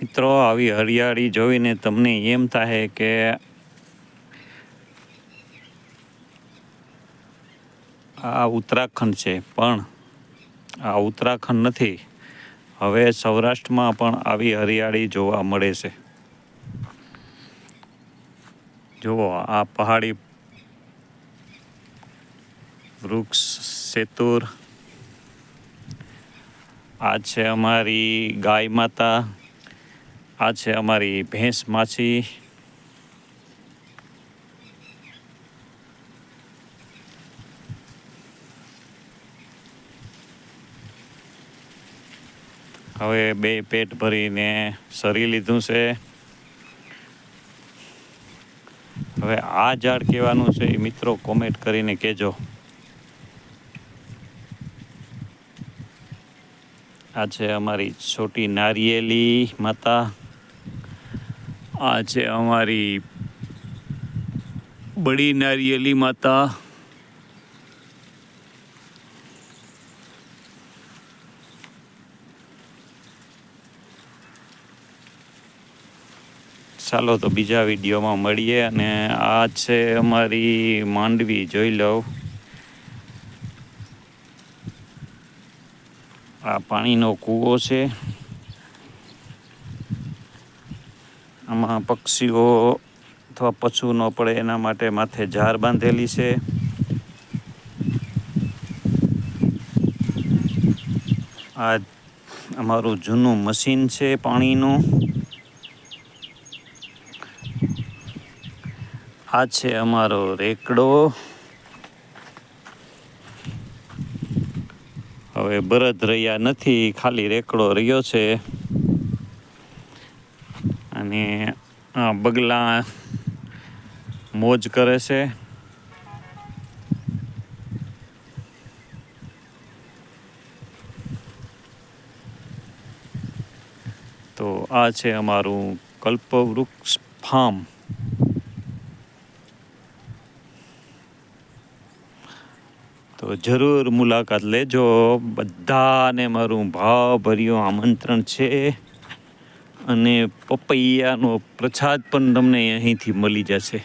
મિત્રો, આવી હરિયાળી જોઈને તમને એમ થાય કે આ ઉત્તરાખંડ છે, પણ આ ઉત્તરાખંડ નથી. હવે સૌરાષ્ટ્રમાં પણ આવી હરિયાળી જોવા મળે છે. જુઓ, આ પહાડી વૃક્ષ, સેતુર, આ છે અમારી ગાય માતા, આ છે અમારી ભેંસ માછી, હવે બે પેટ ભરીને સરી લીધું છે. હવે આ ઝાડ કહેવાનું છે એ મિત્રો કોમેન્ટ કરીને કહેજો. આ છે અમારી છોટી નારિયેલી માતા, આ છે અમારી બડી નારિયેલી માતા, ચાલો તો બીજા વિડીયોમાં મળીએ. અને આ છે અમારી માંડવી, જોઈ લો. આ પાણીનો કૂવો છે. આમાં પક્ષીઓ અથવા પશુ ન પડે એના માટે માથે જાર બાંધેલી છે. આ અમારું જૂનું મશીન છે પાણીનું. આ છે અમારો રેકડો. હવે બળદ રહ્યા નથી, ખાલી રેકડો રહ્યો છે. અને આ બગલા મોજ કરે છે. તો આ છે અમારું કલ્પવૃક્ષ ફાર્મ. તો જરૂર મુલાકાત લેજો. બધાને મારું ભાવભર્યું આમંત્રણ છે. અને પપૈયાનો પ્રસાદ પણ તમને અહીંથી મળી જશે.